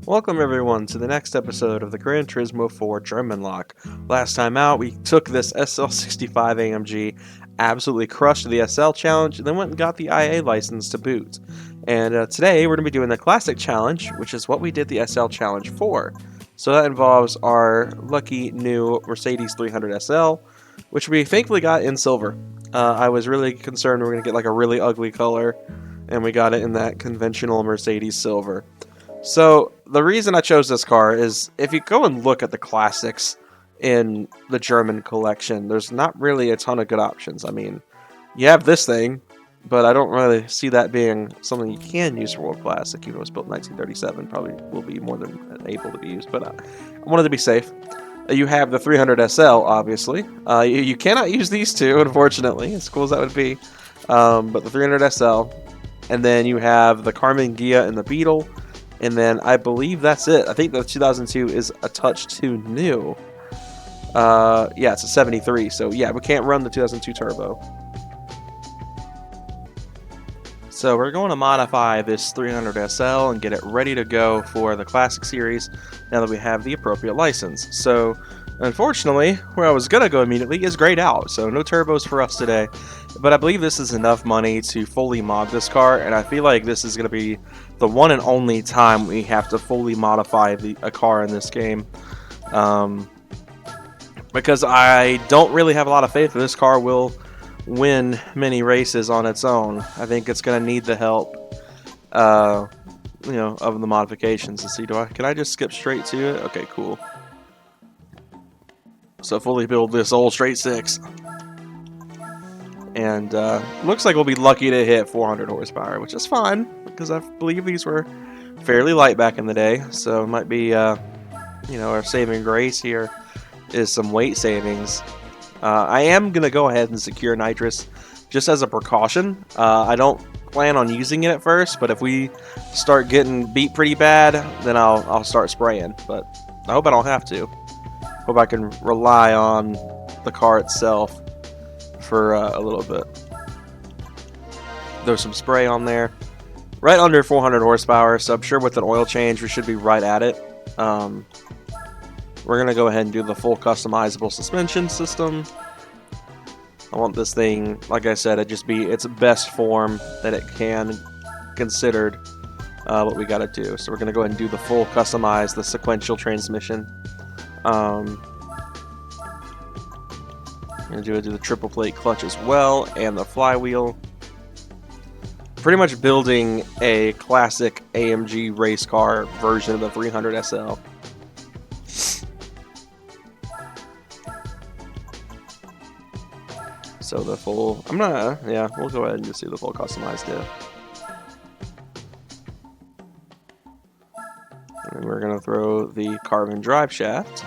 Welcome everyone to the next episode of the Gran Turismo 4 Germanlocke. Last time out, we took this SL65 AMG, absolutely crushed the SL challenge, and then went and got the IA license to boot. And today we're going to be doing the Classic challenge, which is what we did the SL challenge for. So that involves our lucky new Mercedes 300 SL, which we thankfully got in silver. I was really concerned we were going to get like a really ugly color, and we got it in that conventional Mercedes silver. So the reason I chose this car is if you go and look at the classics in the German collection, there's not really a ton of good options. I mean, you have this thing, but I don't really see that being something you can use for World Classic. Even though it was built in 1937, probably will be more than able to be used, but I wanted to be safe. You have the 300 SL, obviously. You cannot use these two, unfortunately, as cool as that would be. But the 300 SL, and then you have the Carmen Ghia and the Beetle. And then I believe that's it. I think the 2002 is a touch too new. Yeah, it's a 73. So yeah, we can't run the 2002 turbo. So we're going to modify this 300 SL and get it ready to go for the Classic Series now that we have the appropriate license. So unfortunately, where I was going to go immediately is grayed out. So no turbos for us today. But I believe this is enough money to fully mod this car, and I feel like this is going to be the one and only time we have to fully modify a car in this game. Because I don't really have a lot of faith that this car will win many races on its own. I think it's going to need the help, of the modifications. Let's see, can I just skip straight to it? Okay, cool. So fully build this old straight six. And looks like we'll be lucky to hit 400 horsepower, which is fine, because I believe these were fairly light back in the day. So it might be, our saving grace here is some weight savings. I am going to go ahead and secure nitrous just as a precaution. I don't plan on using it at first, but if we start getting beat pretty bad, then I'll start spraying. But I hope I don't have to. Hope I can rely on the car itself for a little bit. There's some spray on there. Right under 400 horsepower, so I'm sure with an oil change we should be right at it. We're going to go ahead and do the full customizable suspension system. I want this thing, like I said, to just be its best form that it can considered what we got to do. So we're going to go ahead and do the full customize, the sequential transmission. I'm going to do the triple plate clutch as well, and the flywheel. Pretty much building a classic AMG race car version of the 300 SL. So the full, we'll go ahead and just do the full customized diff. And we're going to throw the carbon drive shaft.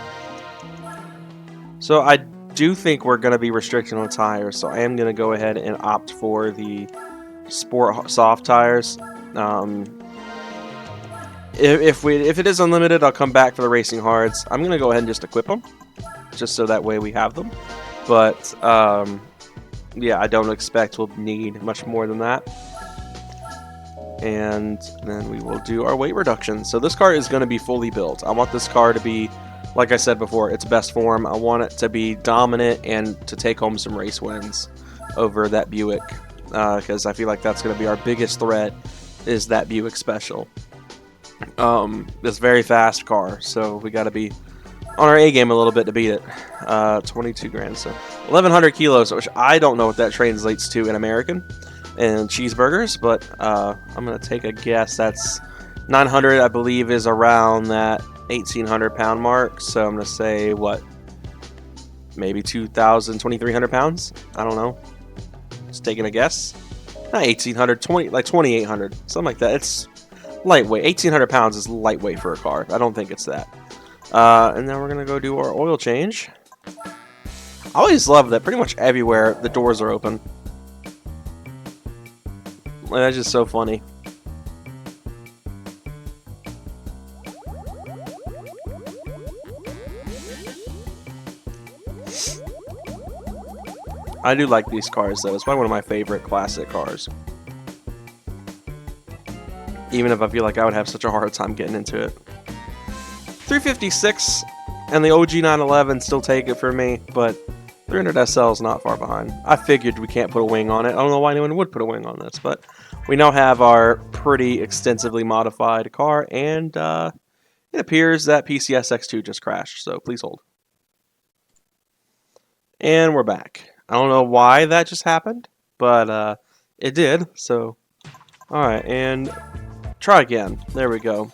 So I do think we're going to be restricting on tires, so I am going to go ahead and opt for the Sport soft tires. If it is unlimited, I'll come back for the racing hards. I'm going to go ahead and just equip them, just so that way we have them. But yeah, I don't expect we'll need much more than that. And then we will do our weight reduction. So this car is going to be fully built. I want this car to be, like I said before, its best form. I want it to be dominant and to take home some race wins over that Buick, because I feel like that's going to be our biggest threat, is that Buick Special. This very fast car, so we got to be on our A game a little bit to beat it. 22 grand, so 1,100 kilos, which I don't know what that translates to in American and cheeseburgers, but I'm going to take a guess that's 900, I believe, is around that 1,800 pound mark. So I'm going to say, what, maybe 2,000, 2,300 pounds? I don't know. Just taking a guess. Not 1,800, like 2,800, something like that. It's lightweight. 1,800 pounds is lightweight for a car. I don't think it's that. And then we're going to go do our oil change. I always love that pretty much everywhere the doors are open. Like, that's just so funny. I do like these cars though. It's probably one of my favorite classic cars. even if I feel like I would have such a hard time getting into it. 356 and the OG 911 still take it for me, but 300 SL is not far behind. I figured we can't put a wing on it. I don't know why anyone would put a wing on this, but we now have our pretty extensively modified car, and it appears that PCSX2 just crashed, so please hold. And we're back. I don't know why that just happened, but it did, so alright, and try again. There we go.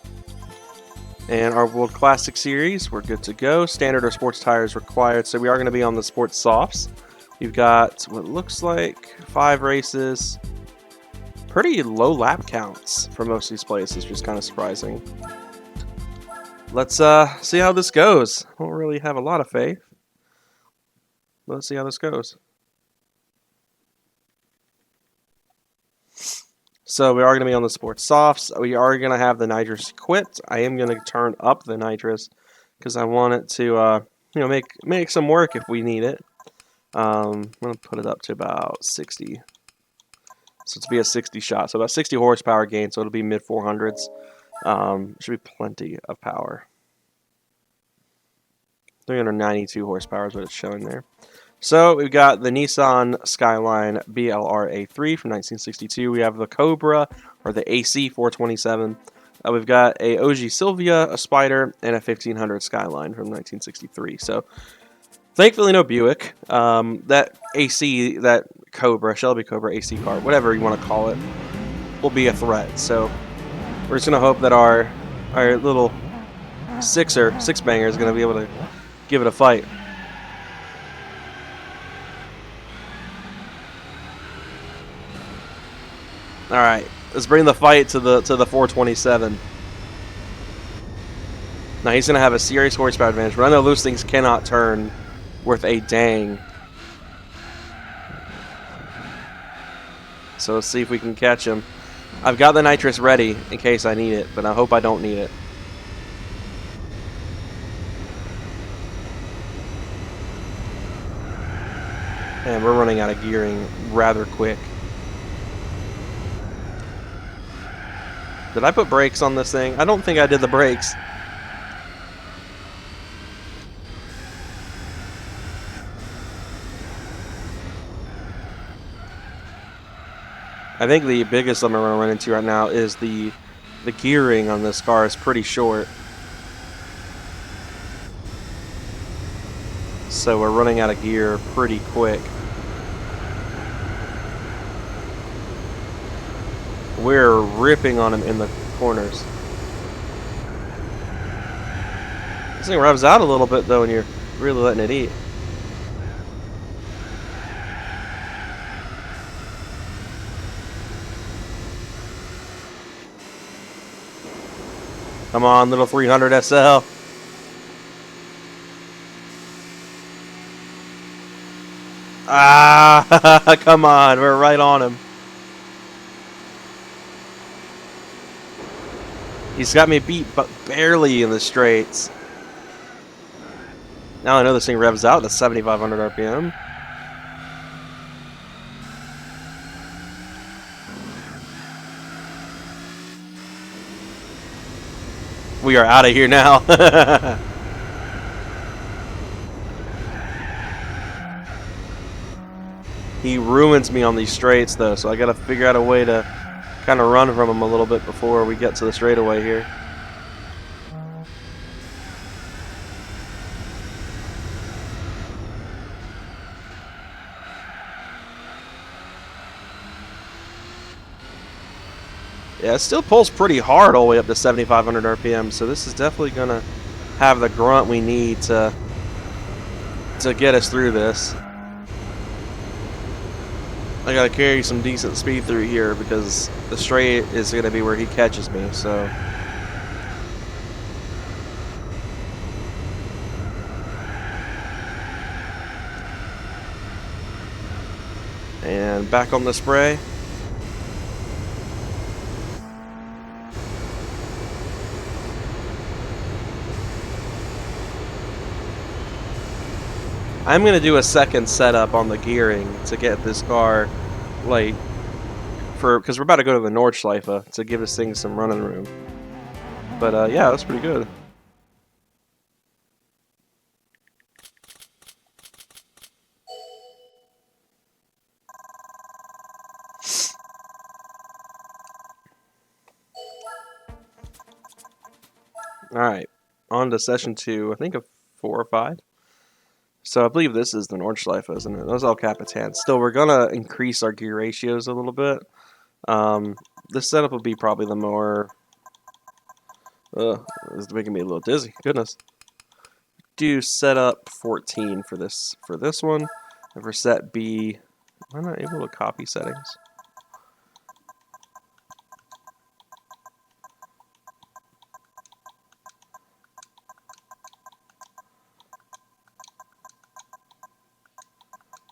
And our World Classic Series, we're good to go. Standard or sports tires required, so we are going to be on the sports softs. We've got what looks like 5 races. Pretty low lap counts for most of these places, which is kind of surprising. Let's see how this goes. I don't really have a lot of faith. Let's see how this goes. So we are going to be on the sports softs. We are going to have the nitrous equipped. I am going to turn up the nitrous because I want it to, make some work if we need it. I'm going to put it up to about 60. So it's be a 60 shot. So about 60 horsepower gain. So it'll be mid 400s. Should be plenty of power. 392 horsepower is what it's showing there. So we've got the Nissan Skyline BLR-A3 from 1962. We have the Cobra, or the AC 427. We've got a OG Sylvia, a Spider, and a 1500 Skyline from 1963. So thankfully no Buick. That AC, that Cobra, Shelby Cobra AC car, whatever you want to call it, will be a threat. So we're just going to hope that our little six-banger is going to be able to give it a fight. All right, let's bring the fight to the 427. Now he's gonna have a serious horsepower advantage, but I know those things cannot turn worth a dang. So let's see if we can catch him. I've got the nitrous ready in case I need it, but I hope I don't need it. And we're running out of gearing rather quick. Did I put brakes on this thing? I don't think I did the brakes. I think the biggest I'm going to run into right now is the gearing on this car is pretty short. So we're running out of gear pretty quick. We're ripping on him in the corners. This thing revs out a little bit though when you're really letting it eat. Come on, little 300 SL. Ah, come on, we're right on him. He's got me beat, but barely in the straights. Now I know this thing revs out to 7,500 RPM. We are out of here now. He ruins me on these straights, though, so I got to figure out a way to kind of run from him a little bit before we get to the straightaway here. Yeah, it still pulls pretty hard all the way up to 7,500 RPM, so this is definitely going to have the grunt we need to get us through this. I gotta carry some decent speed through here because the straight is gonna be where he catches me, so. And back on the spray. I'm going to do a second setup on the gearing to get this car, like, because we're about to go to the Nordschleife to give this thing some running room. But yeah, that's pretty good. Alright, on to session 2, I think of 4 or 5. So I believe this is the Nordschleife, isn't it? Those El Capitan. Still, we're going to increase our gear ratios a little bit. This setup will be probably the more... this is making me a little dizzy. Goodness. Do setup 14 for this one. And for set B, am I not able to copy settings?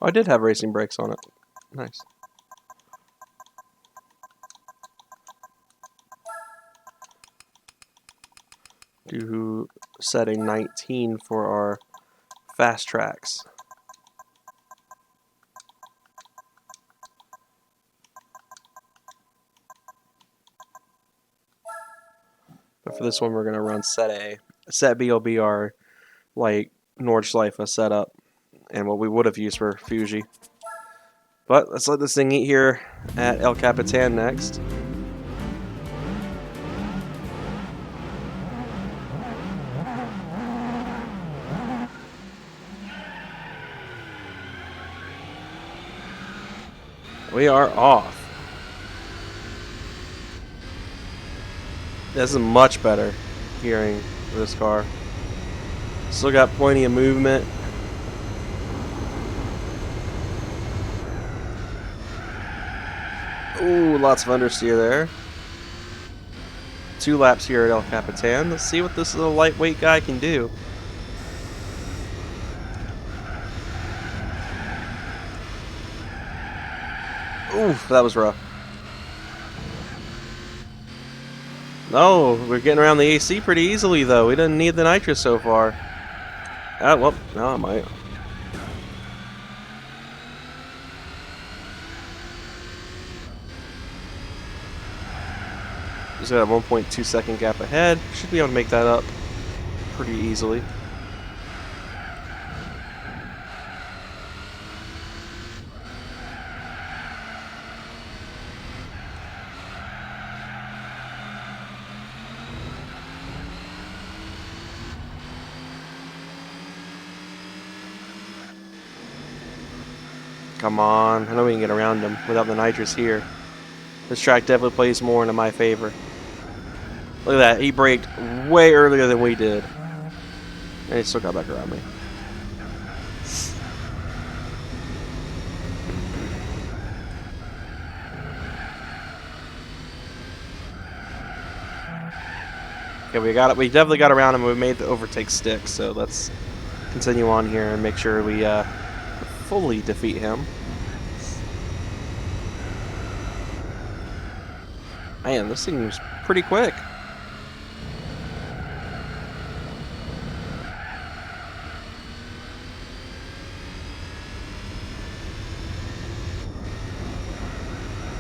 Oh, I did have racing brakes on it. Nice. Do setting 19 for our fast tracks. But for this one, we're going to run set A. Set B will be our, like, Nordschleife setup, and what we would have used for Fuji. But let's let this thing eat here at El Capitan next. We are off. This is much better gearing for this car. Still got plenty of movement. Ooh, lots of understeer there. 2 laps here at El Capitan. Let's see what this little lightweight guy can do. Oof, that was rough. No, we're getting around the AC pretty easily, though. We didn't need the nitrous so far. Well, no, I might. Just got a 1.2 second gap ahead. Should be able to make that up pretty easily. Come on, I know we can get around him without the nitrous here. This track definitely plays more into my favor. Look at that, he braked way earlier than we did. And he still got back around me. Okay, we got it. We definitely got around him. We made the overtake stick, so let's continue on here and make sure we fully defeat him. Man, this thing was pretty quick.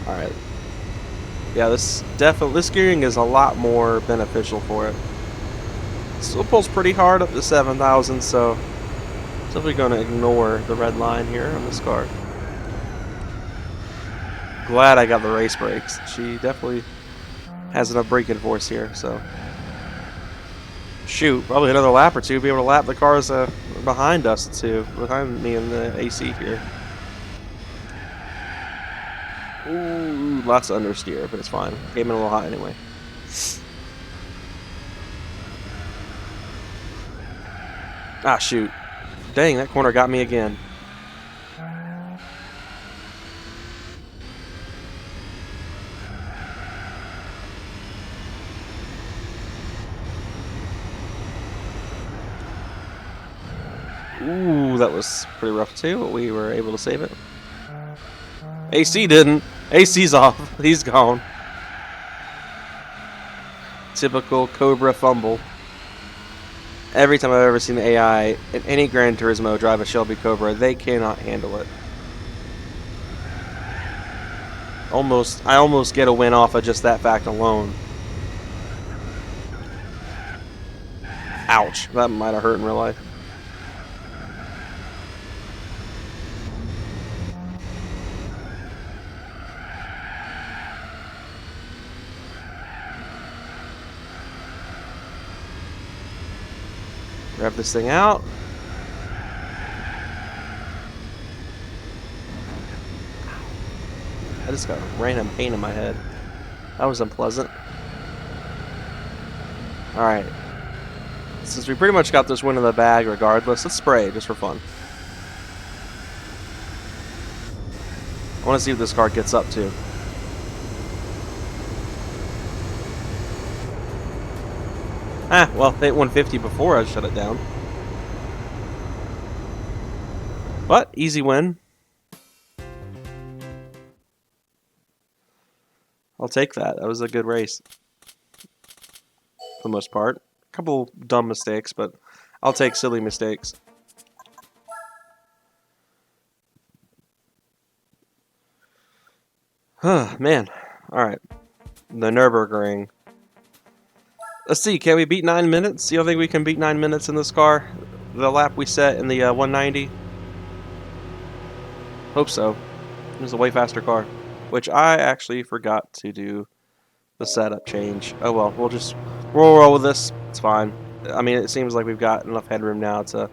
All right. Yeah, this gearing is a lot more beneficial for it. Still pulls pretty hard up to 7,000, so definitely going to ignore the red line here on this car. Glad I got the race brakes. She definitely has enough braking force here, so. Shoot, probably another lap or two, be able to lap the cars behind us too, behind me in the AC here. Ooh, lots of understeer, but it's fine. Came in a little hot anyway. Ah, shoot. Dang, that corner got me again. Ooh, that was pretty rough too, but we were able to save it. AC didn't. AC's off. He's gone. Typical Cobra fumble. Every time I've ever seen the AI in any Gran Turismo drive a Shelby Cobra, they cannot handle it. I almost get a win off of just that fact alone. Ouch, that might have hurt in real life. Rev this thing out. I just got a random pain in my head. That was unpleasant. Alright. Since we pretty much got this win in the bag regardless, let's spray just for fun. I want to see what this car gets up to. Ah, well, they hit 150 before I shut it down. But, easy win. I'll take that. That was a good race. For the most part. A couple dumb mistakes, but I'll take silly mistakes. Huh, man. Alright. The Nürburgring. Let's see, can we beat 9 minutes? You don't think we can beat 9 minutes in this car? The lap we set in the 190? Hope so. It was a way faster car. Which I actually forgot to do the setup change. Oh well, we'll roll with this. It's fine. I mean, it seems like we've got enough headroom now to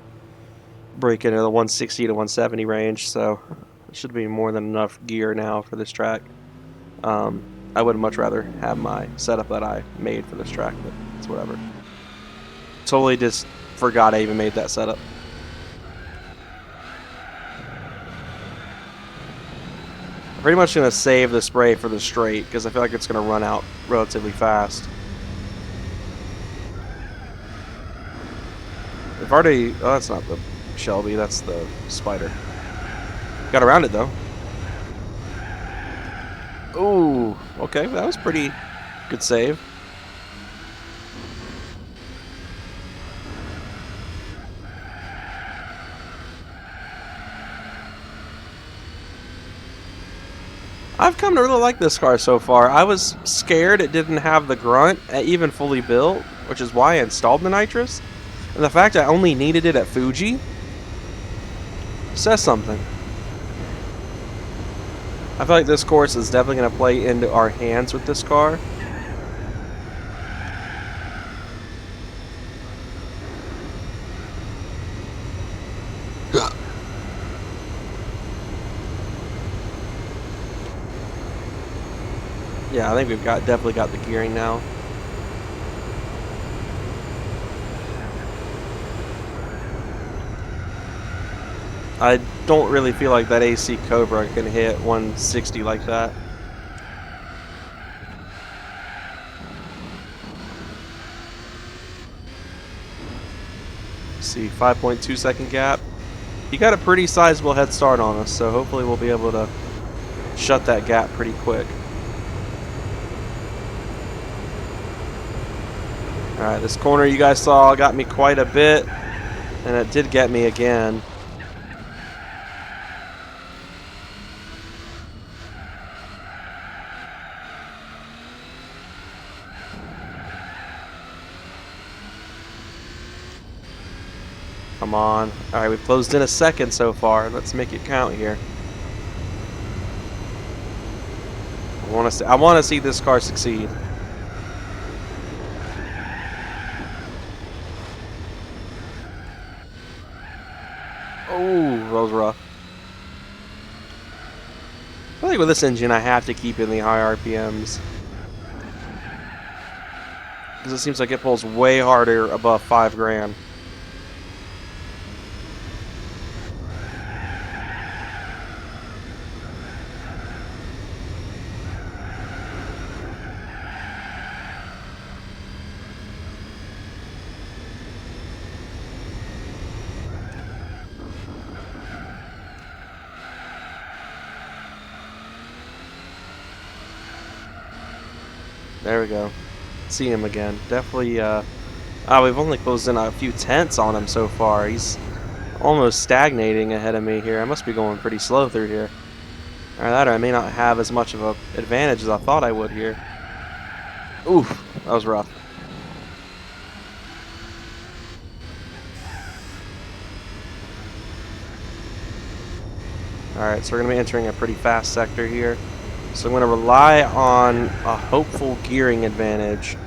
break into the 160 to 170 range, so it should be more than enough gear now for this track. I would much rather have my setup that I made for this track, but it's whatever. Totally just forgot I even made that setup. I'm pretty much going to save the spray for the straight because I feel like it's going to run out relatively fast. I've already... Oh, that's not the Shelby, that's the Spider. Got around it, though. Ooh, okay, that was pretty good save. I've come to really like this car so far. I was scared it didn't have the grunt, even fully built, which is why I installed the nitrous. And the fact I only needed it at Fuji says something. I feel like this course is definitely going to play into our hands with this car. Yeah, I think we've definitely got the gearing now. I don't really feel like that AC Cobra can hit 160 like that. Let's see, 5.2 second gap. He got a pretty sizable head start on us, so hopefully we'll be able to shut that gap pretty quick. Alright, this corner you guys saw got me quite a bit, and it did get me again. Come on. Alright, we've closed in a second so far. Let's make it count here. I want to see this car succeed. Oh, that was rough. I think with this engine, I have to keep in the high RPMs. Because it seems like it pulls way harder above 5 grand. There we go. See him again. Definitely, we've only closed in a few tenths on him so far. He's almost stagnating ahead of me here. I must be going pretty slow through here. Or that, or I may not have as much of an advantage as I thought I would here. Oof, that was rough. Alright, so we're going to be entering a pretty fast sector here. So I'm going to rely on a hopeful gearing advantage.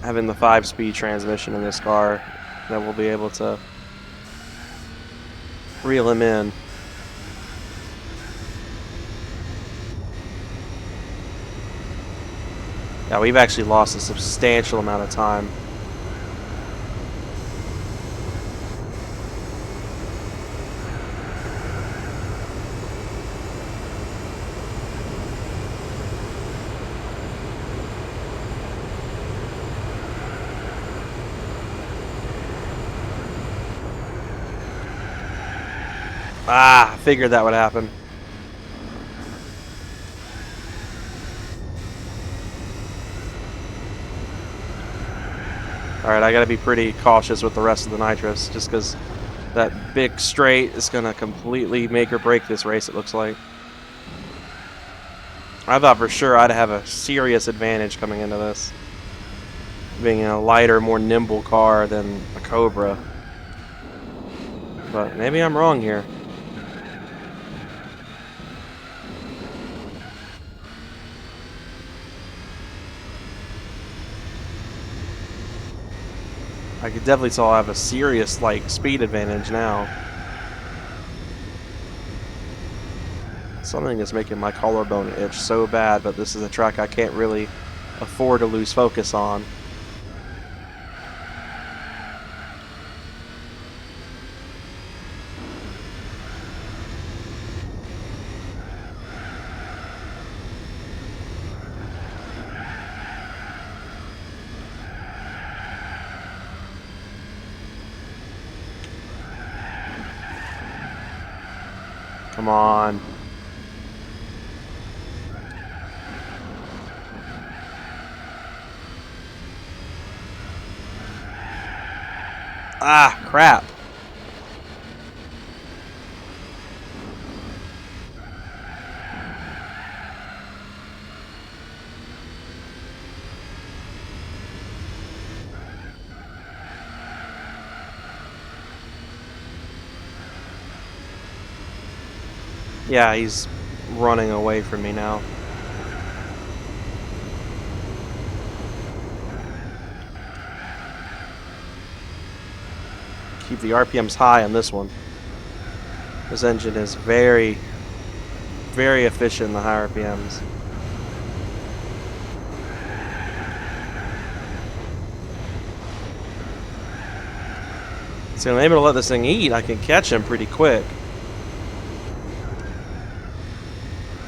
Having the 5-speed transmission in this car, that we'll be able to reel him in. Yeah, we've actually lost a substantial amount of time. Ah, I figured that would happen. Alright, I gotta be pretty cautious with the rest of the nitrous, just because that big straight is gonna completely make or break this race, it looks like. I thought for sure I'd have a serious advantage coming into this, being in a lighter, more nimble car than a Cobra. But maybe I'm wrong here. I could definitely tell I have a serious, like, speed advantage now. Something is making my collarbone itch so bad, but this is a track I can't really afford to lose focus on. Come on. Ah, crap. Yeah, he's running away from me now. Keep the RPMs high on this one. This engine is very, very efficient in the high RPMs. So I'm able to let this thing eat, I can catch him pretty quick.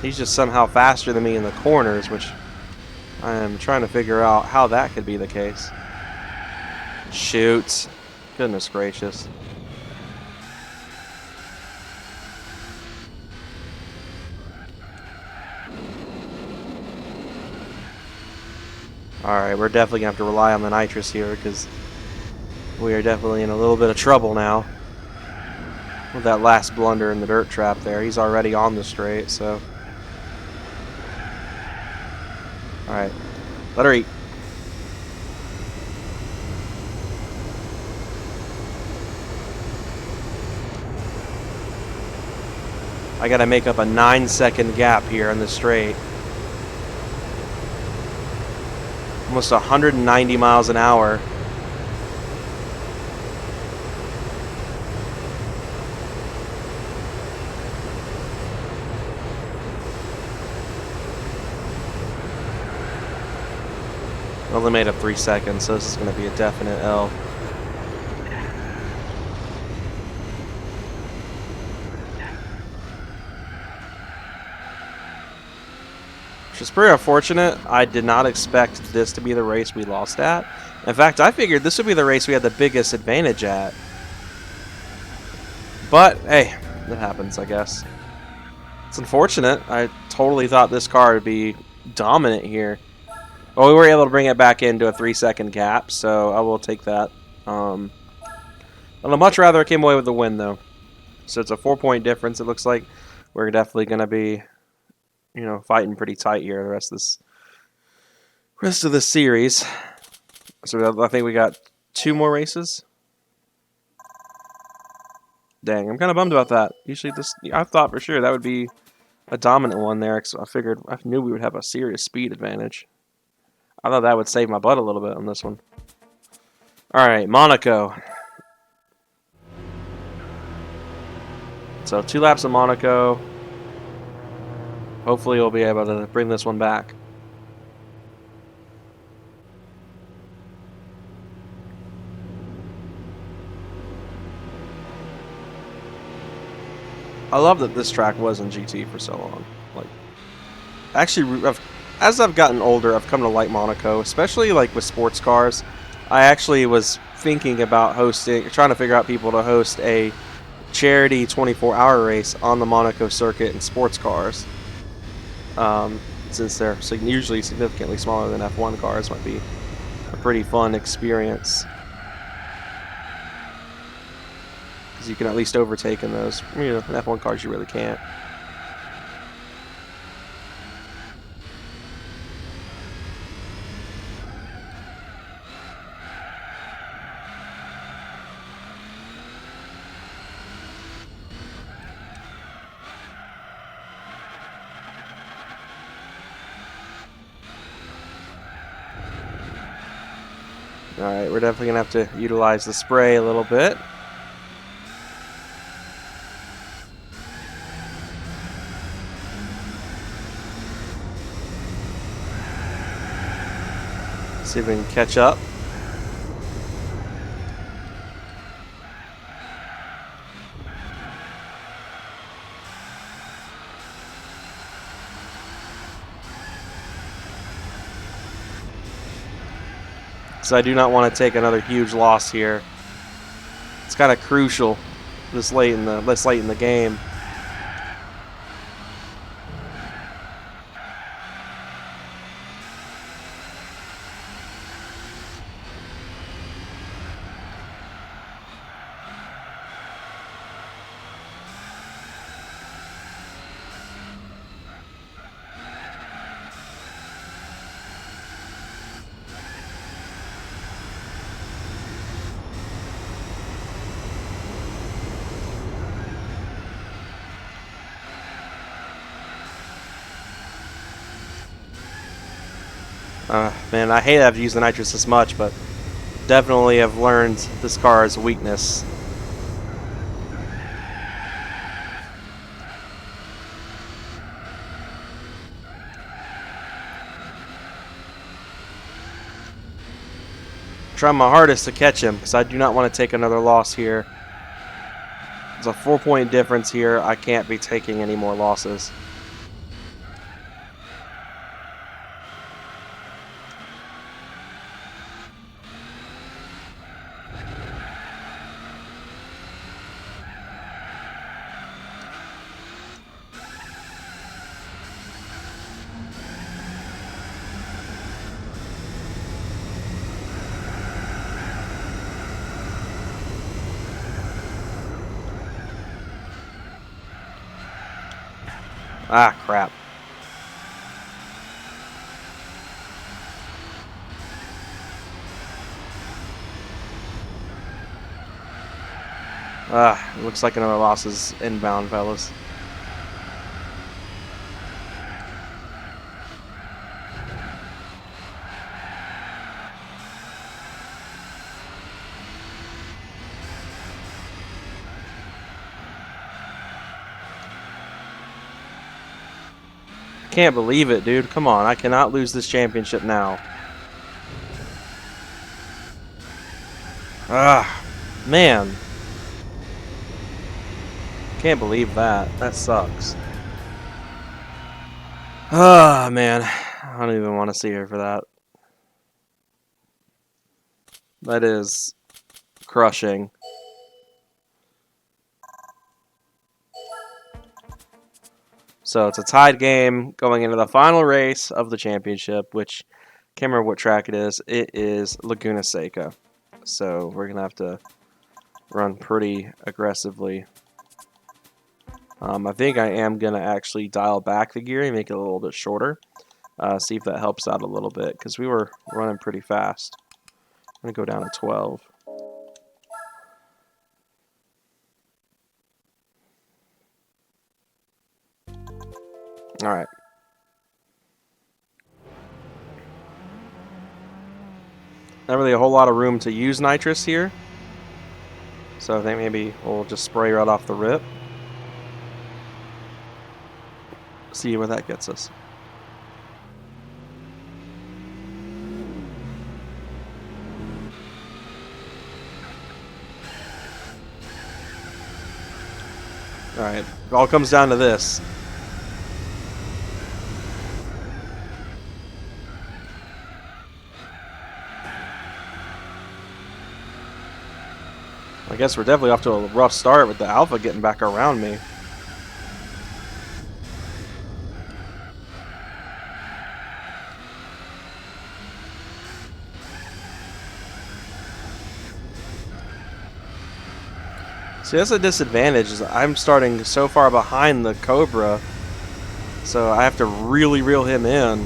He's just somehow faster than me in the corners, which I am trying to figure out how that could be the case. Shoot. Goodness gracious. Alright, we're definitely going to have to rely on the nitrous here, because we are definitely in a little bit of trouble now. With that last blunder in the dirt trap there. He's already on the straight, so... Alright, let her eat. I gotta make up a 9-second gap here in the straight. Almost 190 miles an hour. Only made up 3 seconds, so this is going to be a definite L. Which is pretty unfortunate. I did not expect this to be the race we lost at. In fact, I figured this would be the race we had the biggest advantage at. But, hey, it happens, I guess. It's unfortunate. I totally thought this car would be dominant here. Well, we were able to bring it back into a 3-second gap, so I will take that. I'd much rather it came away with the win, though. So it's a 4-point difference, it looks like. we're definitely going to be, fighting pretty tight here the rest of this series. So I think we got 2 more races. Dang, I'm kind of bummed about that. Usually I thought for sure that would be a dominant one there, because I knew we would have a serious speed advantage. I thought that would save my butt a little bit on this one. All right, Monaco. So 2 laps of Monaco. Hopefully we'll be able to bring this one back. I love that this track was in GT for so long. Like, actually, as I've gotten older, I've come to like Monaco, especially like with sports cars. I actually was thinking about trying to figure out people to host a charity 24-hour race on the Monaco circuit in sports cars. Since they're usually significantly smaller than F1 cars, might be a pretty fun experience. Because you can at least overtake in those. In F1 cars you really can't. Alright, we're definitely going to have to utilize the spray a little bit. See if we can catch up. So I do not want to take another huge loss here. It's kind of crucial this late in the game. Man, I hate to have to use the nitrous this much, but definitely have learned this car's weakness. Trying my hardest to catch him, because I do not want to take another loss here. There's a 4-point difference here. I can't be taking any more losses. Ah, crap. Ah, looks like another loss is inbound, fellas. Can't believe it, dude. Come on, I cannot lose this championship now. Ah, man. Can't believe that. That sucks. Ah, man. I don't even want to see her for that. That is crushing. So it's a tied game going into the final race of the championship, which can't remember what track it is. It is Laguna Seca. So we're going to have to run pretty aggressively I think I am going to actually dial back the gear and make it a little bit shorter. See if that helps out a little bit, because we were running pretty fast. I'm going to go down to 12. Alright. Not really a whole lot of room to use nitrous here. So I think maybe we'll just spray right off the rip. See where that gets us. Alright, it all comes down to this. I guess we're definitely off to a rough start with the Alpha getting back around me. See, that's a disadvantage, is I'm starting so far behind the Cobra, so I have to really reel him in.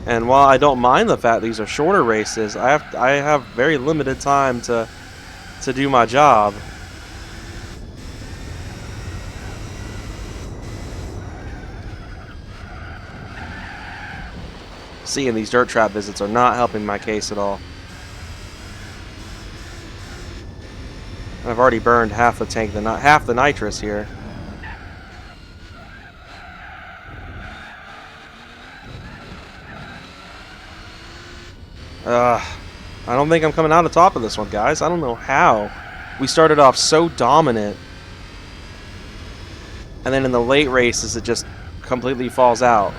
And while I don't mind the fact these are shorter races, I have very limited time to do my job. Seeing these dirt trap visits are not helping my case at all. I've already burned half the tank, half the nitrous here. I don't think I'm coming out on top of this one, guys. I don't know how. We started off so dominant, and then in the late races it just completely falls out.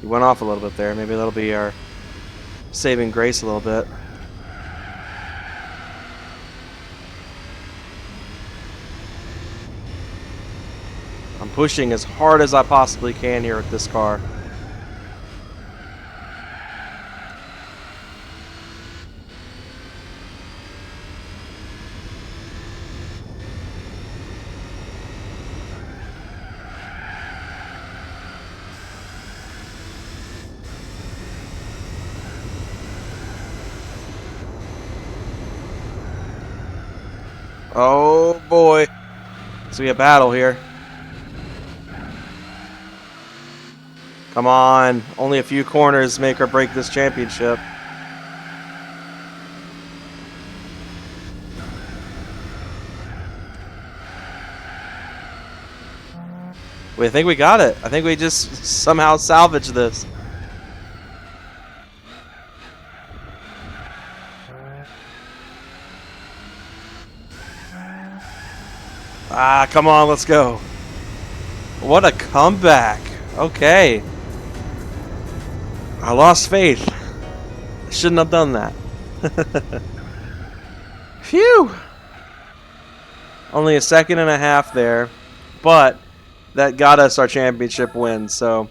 He went off a little bit there. Maybe that'll be our saving grace a little bit. I'm pushing as hard as I possibly can here with this car. Oh boy. It's gonna be a battle here. Come on. Only a few corners make or break this championship. I think we got it. I think we just somehow salvaged this. Ah, come on, let's go. What a comeback. Okay. I lost faith. I shouldn't have done that. Phew. Only a second and a half there, but that got us our championship win, so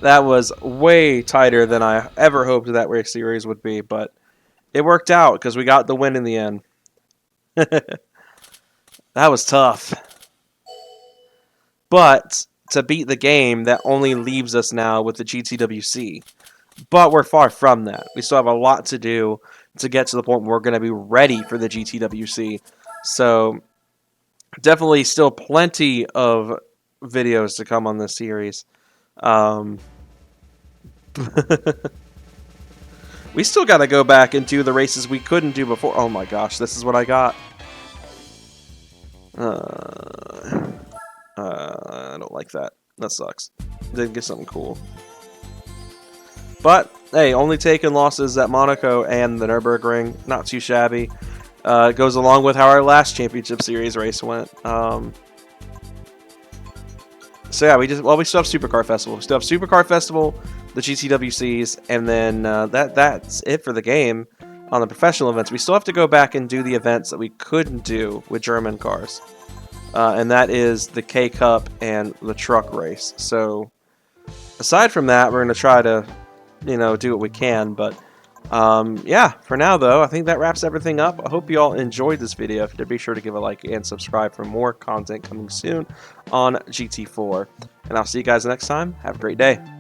that was way tighter than I ever hoped that race series would be, but it worked out because we got the win in the end. That was tough. But to beat the game, that only leaves us now with the GTWC. But we're far from that. We still have a lot to do to get to the point where we're going to be ready for the GTWC. So definitely still plenty of videos to come on this series. We still got to go back and do the races we couldn't do before. Oh my gosh, this is what I got. I don't like that. That sucks. Didn't get something cool. But hey, only taking losses at Monaco and the Nürburgring, not too shabby. It goes along with how our last championship series race went. So yeah, we still have Supercar Festival. We still have Supercar Festival, the GTWCs, and then that's it for the game on the professional events. We still have to go back and do the events that we couldn't do with German cars, and that is the K Cup and the truck race. So aside from that, we're going to try to, do what we can. But yeah, for now though, I think that wraps everything up. I hope you all enjoyed this video. If you did, be sure to give a like and subscribe for more content coming soon on GT4. And I'll see you guys next time. Have a great day.